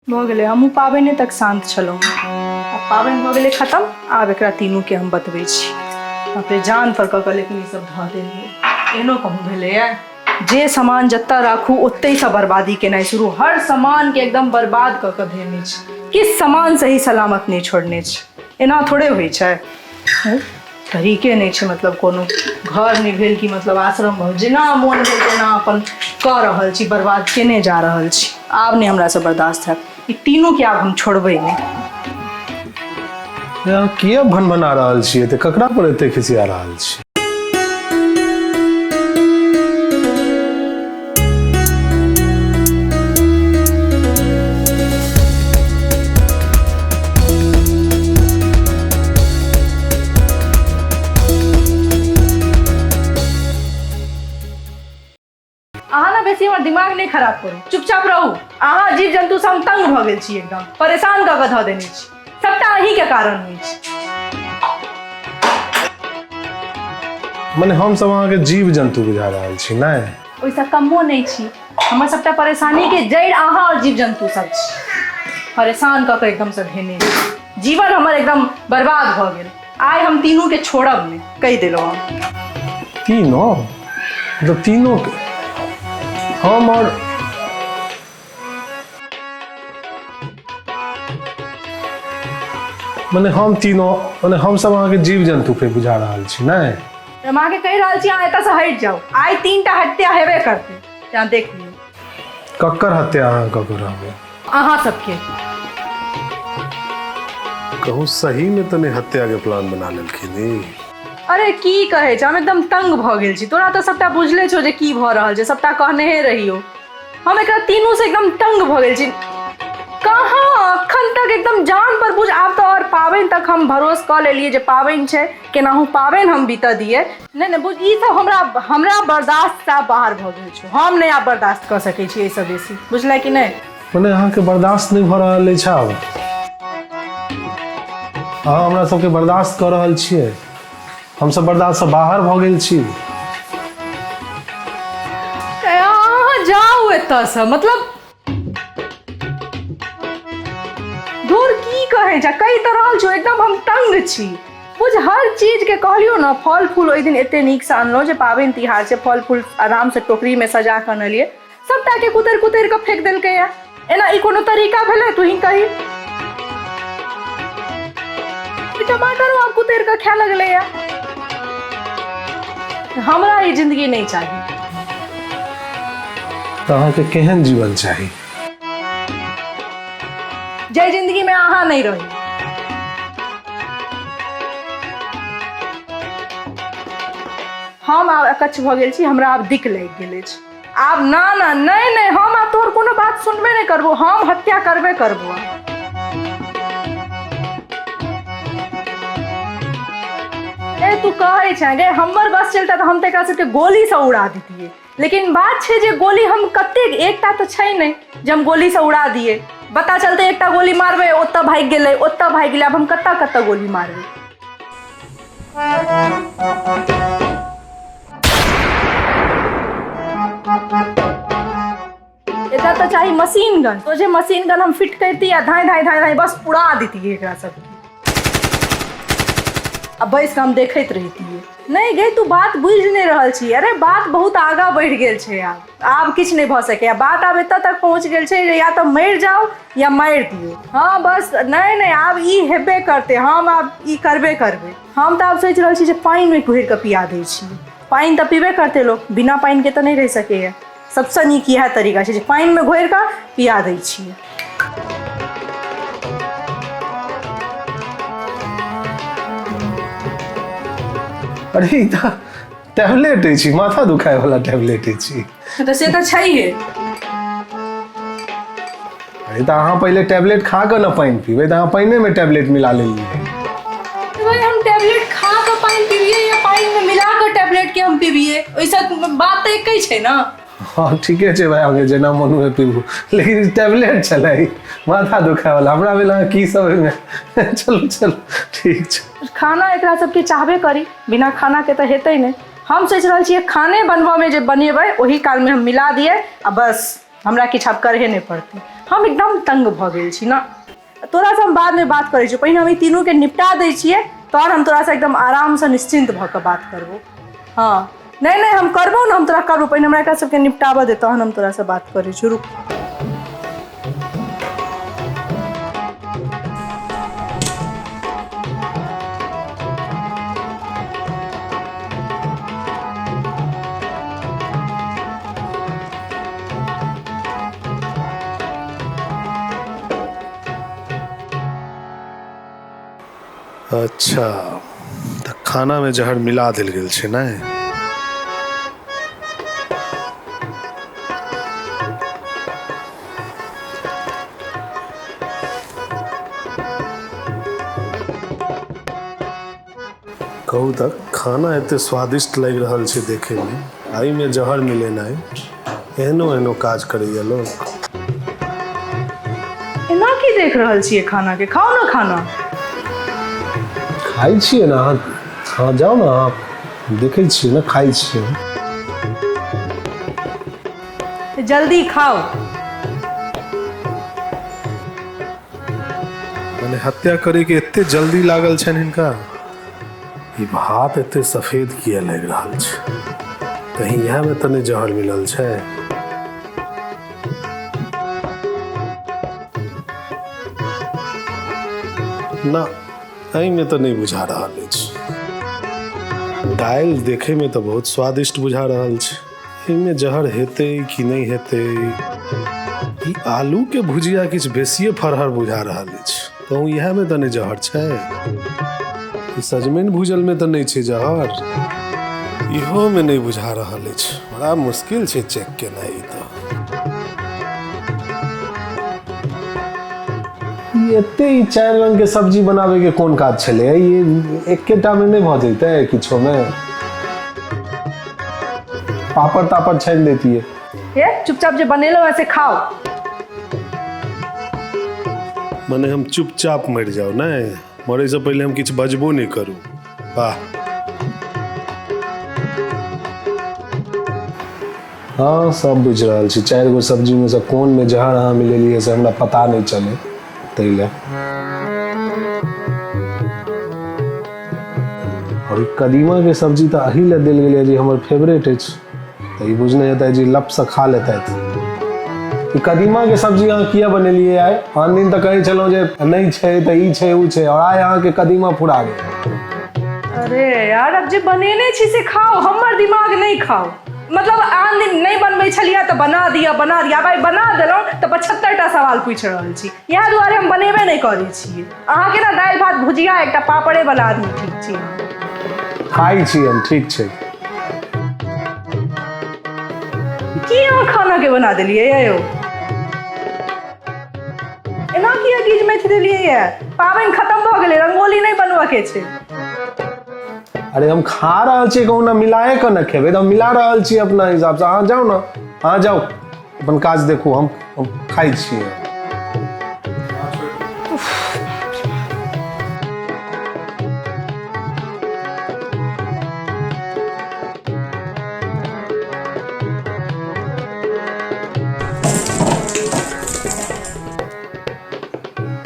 भ गेलै हमहूँ पाबनि तक शांत छलहुँ। अब पाबनि भ गेलै खत्म। आब एकरा तीनू के हम बतबै छी। अपने जान पर कऽ लेकिन ई सब धऽ देलियै। एहनो कहूँ भेलैए जे सामान जतऽ राखू ओतहिसँ बर्बादी केनाइ शुरू। हर सामान के एकदम बर्बाद कऽ देने छै। किस सामान सही सलामत नहीं छोड़ने छै। एना थोड़े होइ छै। तरीके नहीं छै। मतलब कोनो घर नहीं भेल कि मतलब आश्रम भऽ जेना मोन भेल तेना अपन कऽ रहल छी, बर्बाद केने जा रहल छी। आब नहीं हमरा से बर्दाश्त हैत। ई तीनू के आब हम छोड़बै नहीं। यहाँ किया भनभना रहल छियै? तऽ ककरा पर एते खिसिया रहल छी? अहाँ ना बेसी हमर दिमाग नहीं खराब करू। चुपचाप रहू। अहाँ जीव जंतु से हम तंग भऽ गेल छी, एकदम परेशान कऽ के धऽ देने छी। सबटा अहीं के कारण होइ छै। मने हम सब अहाँ के जीव जंतु बुझा रहल छी नहीं? ओइसा कमो नहीं छी। हमर सबटा परेशानी के जड़ अहाँ और जीव जंतु सब छी। परेशान कऽ के एकदम से धेने छी। जीवन हमर एकदम बर्बाद भऽ गेल। आइ हम तीनू के छोड़ब नहीं, कहि देलहुँ हम। तीनों? मतलब तीनों के हम और मने हम तीनों मने हम सब अहाँ के जीव जंतु पे बुझा रहल छी नहीं? हम अहाँके कहि रहल छी अहाँ एतऽ से हटि जाउ। आइ 3टा हत्या हेबे करतै। यहाँ देख लियौ। कक्कर हत्या अहाँ ककर रहबै? अहाँ सबके। कहूँ सही में तो नहीं हत्या के प्लान बना लेलखिन? अरे की कहे छै, हम एकदम तंग भऽ गेल छी। तोरा तऽ सबटा बुझले छौ जे की भऽ रहल छै, सबटा कहने रहियो। हम एकरा तीनू से एकदम तंग भऽ गेल छी। कहाँ अखन तक एकदम जान पर बुझ। आब तो और पाबनि तक हम भरोस कऽ लेलियै जे पाबनि छै, केनाहू पाबनि हम बीतऽ दियै। नहीं बुझ, ई सब हमरा बर्दाश्त से बाहर भऽ गेल छौ। हम नहीं आब बर्दाश्त कऽ सकै छी एहि सब बेसी। बुझलै कि नहीं? मने अहाँ के बर्दाश्त नहीं भऽ रहल अछि आब? अहाँ हमरा सबके बर्दाश्त कऽ रहल छियै? हम सब बर्दाश्त से बाहर भऽ गेल छी। अहाँ जाउ एतऽ से। मतलब दूर की कहे छै, कई तऽ रहल छौ एकदम हम तंग छी। बुझ, हर चीज के कहलियो ना। फल फूल ओहि दिन एते नीक से अनलो जे पाबनि तिहार छै। फल फूल आराम से टोकरी में सजा के अनलियै। सबटा के कुतर कुतर के फेंक देलकै या। एना ई कोनो तरीका भेलै? तू ही कही। टमाटर आब कुतर के खाय लगलै या। हमरा ई जिंदगी नहीं चाहिए। तो अहाँ के केहन जीवन चाहिए? जे जिंदगी में अहाँ नहीं रही। हम आब अकच्छ भऽ गेल छी। हमरा आब दिक लागि गेल अछि। आब ना ना नहीं हम आब तोहर कोनो बात सुनबे नहीं करबो। हम हत्या करबे करबो। ए तू कहे छै गे हमर बस चलता तो हम तेकरा सबके गोली से उड़ा दितियै। लेकिन बात छै जे गोली हम कते, एकटा तो छै नहीं जे हम गोली से उड़ा दिए। पता चलते एकटा गोली मारबे ओतऽ भागि गेलै, ओतऽ भागि गेलै। अब हम कत्ता गोली मारबे? एतऽ तो चाहिए मशीन गन। तो जे मशीन गन हम फिट करती या धाई धाई धाई धाई बस उड़ा देती एकरा सबके। अब बैस के हम देखैत रहितियै। नहीं गे तू बात बुझ नहीं रहल छी। अरे बात बहुत आगा बढ़ गेल छै। आब किछ नहीं भऽ सकै। बात आब एतऽ तक पहुँच गेल छै जे या तो मरि जाओ या मारि दियो। हाँ बस नहीं आब ई हेबे करते। हम आब ई करबे करबे। हम तो आब सोचि रहल छी जे पानि में घोरि के पिया दै छी। पानि तो पीबे करते लोग, बिना पानि के तो नहीं रह सकैया। सबसे नीक इएह तरीका छै जे पानि में घोरि के पिया दै छियै। अरे टैबलेट अछि, माथा दुखाय वाला टैबलेट अछि। तो से तो छैहे। अरे तो अहाँ पहले टैबलेट खा के ना पानी पीबे। तो अहाँ पानी में टैबलेट मिला लेलिए। भाई हम टैबलेट खा के पानी पीबिए या पानी में मिला के टैबलेट के हम पीबिए, वैसा बात तो एक ही छै ना। हाँ ठीके छै भाई, आगे जेना मन हुए पीबू। लेकिन टैबलेट चलै माथा दुखाय वाला हमरा भेल की सब में। चलो चलो ठीक छै। खाना एकरा सबके चाहबे करी, बिना खाना के तो हेतै नहीं। हम सोच रहल छियै खाने बनबऽ में जे बनेबै ओही काल में हम मिला दिए आ बस हमरा किछु आब करहे नहीं पड़तै। हम एकदम तंग भ गेल छी ना। तोरा से हम बाद में बात करै छी, पहिने हम ई तीनू के निपटा दै छियै, तहन हम तोरा से एकदम आराम से निश्चिंत भ के बात करबो। हाँ नहीं नहीं हम करबो ना, हम तोरा करबो, पहिने हमरा एकरा सबके निपटाबऽ दे, तहन हम तोरा से बात करै छी। रुक। अच्छा, तो खाना में जहर मिला देल गेल छै ने। कहू तक खाना एते स्वादिष्ट लग रहल छै देखे में, आई में जहर मिलेनाइ एहनो एहनो काज करैया लोग। एना की देख रहल छियै खाना के? खाओ ना खाना। खाई छियै ना, हाँ जाओ ना, आप देखे छियै ना खाई छियै। जल्दी खाओ। मैंने हत्या करे के एते जल्दी लागल छन हिनका। ई भात एते सफेद किया लग रहल छै, कहीं यह में तने जहर मिलल छै। ना एहि में तो नहीं बुझा रहल अछि। दाल देखे में तो बहुत स्वादिष्ट बुझा रहल छै, एहिमे जहर हेतै कि नहीं हेतै। ई आलू के भुजिया किछ बेसिए फरहर बुझा रहल अछि, कहूँ इएह में तो नहीं जहर छै। ई सजमनि भूजल में तो नहीं छै जहर, इहो में नहीं बुझा रहल अछि। बड़ा मुश्किल छै चेक केनाइ। ई तो एते ही 4 रंग के सब्जी बनावे के कोन काज छले, ये एकेटा में नहीं भ जैते किछो में। पापड़ तापड़ छान देती है। ये चुपचाप जो बनेलो वैसे खाओ। मने हम चुपचाप मर जाओ ना, मरे से पहले हम कुछ बजबो नहीं करूं। वाह। हाँ सब बुझ रहा छी, 4 गो सब्जी में से कौन में जहर अहाँ मिलेलिए से हमरा पता नहीं चले तैले। और कदीमा के सब्जी तो अही ले दिल गेलिए जी, हमर फेवरेट अछि। तो ई बुझने हेतै जी लप से खा लेतै। ई कदीमा के सब्जी अहाँ किया बनेलिए आइ? आन दिन तो कहै छलौ जे नहीं छै त ई छै उ छै, और आइ अहाँ के कदीमा फुरा गेल। अरे यार अब जे बनेने छी से खाओ, हमर दिमाग नहीं खाओ। मतलब आन दिन नहीं बनबै छलिया तो बना दिया भाई बना देलौ तो 75टा सवाल पूछ रहल छी। इएह दुआरे हम बनेबे नहीं करै छियै। अहाँ के ना दाल भात भुजिया एकटा पापड़े बना दी, ठीक छी। खाई छी हम, ठीक छै। की अहाँ खाना के बना देलिए यौ? एना किया गीज में देलिए ये? पाबनि खत्म भ गेलै, रंगोली नहीं बनवा के छै। अरे हम खा रहल छी, कहूँ ना मिलाए के ना खेबे, तो हम मिला रहल छी अपना हिसाब से। अहाँ जाओ ना, अहाँ जाओ अपन काज देखू, हम खाई छी।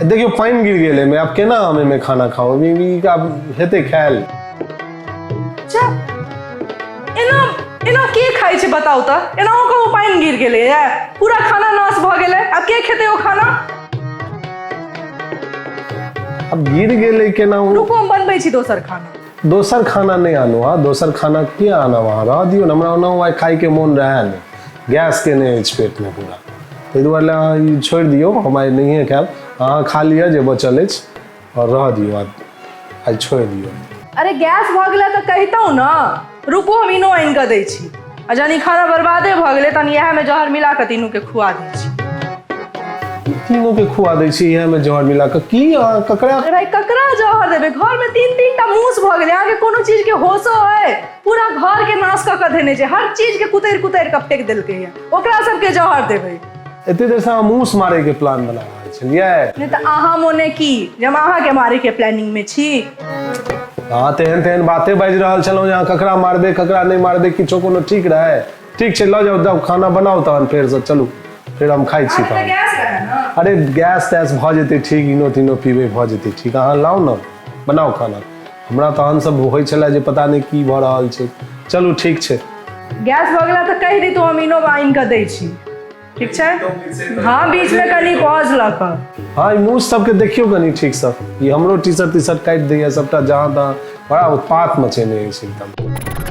देखियो पानी गिर गेले में, आप केना हमें में खाना खाओ? हेते खायल एना के खाई छै बताओ तो? एना कहू पानी गिर गेलै है, पूरा खाना नाश भ गेलै, अब के खेते ओ खाना? अब गिर गेलै केना? रुको हम बनबै छी दोसर खाना। दोसर खाना नहीं आनो। हाँ दोसर खाना किया आना, वहाँ रह दियो ना। हमरा ओना खाई के मन रहे नहीं, गैस के नहीं पेट में पूरा, ताहि दुआरे छोड़ दियो, हम आइ नहीं खाएब। अहाँ खा लिया जे बचल अछि और रह दियो, आज छोड़ दियो। अरे गैस भ गेलै तो कहितौ ना, रुको हम इनो आनि के दै छी। आ जानी खाना बर्बादे भ गेलै तनी इएह में जहर मिला के तीनू के खुआ दै छी। तीनों के खुआ दै छी इएह में जहर मिला के? की अहाँ ककरा? अरे भाई ककरा जहर देबै? घर में 3-3टा मूस भ गेलै, अहाँ के कोनो चीज के होशो है? पूरा घर के नाश क के देने छै, हर चीज के कुतैर के फेंक देलकै है, ओकरा सबके जहर देबै? एते देर से मूस मारे के प्लान बना रहल छलियै। नहीं तो अहाँ मोने की जब अहाँ के मारे के प्लानिंग में छी? हाँ तेहन तेहन बातें बाजि रहल छलहुँ जे ककरा मारबे ककरा नहीं मारबे, किछो कोनो ठीक रहे? ठीक छै, लऽ जाओ, खाना बनाओ तहन फेर से चलू फिर हम खाइ छी तहन गैस रहे ना। अरे गैस तैस भऽ जेतै ठीक, इनो तीनो पीबै भऽ जेतै ठीक। अहाँ लाउ ने, बनाउ खाना। हमरा तहन सब होइ छलै जे पता नहि की भऽ रहल छै। चलू ठीक छै। गैस भऽ गेला तऽ कहि दी, तो हम इनो आनि कऽ दै छी, ठीक छै? हाँ, बीच में कनी पॉज लऽ कऽ। हाँ, मूछ सबके देखियो कनी ठीकसँ। ई हमरो टी शर्ट काटि दैए सबटा, जहाँ तहाँ बड़ा उत्पात मचेने अछि एकदम।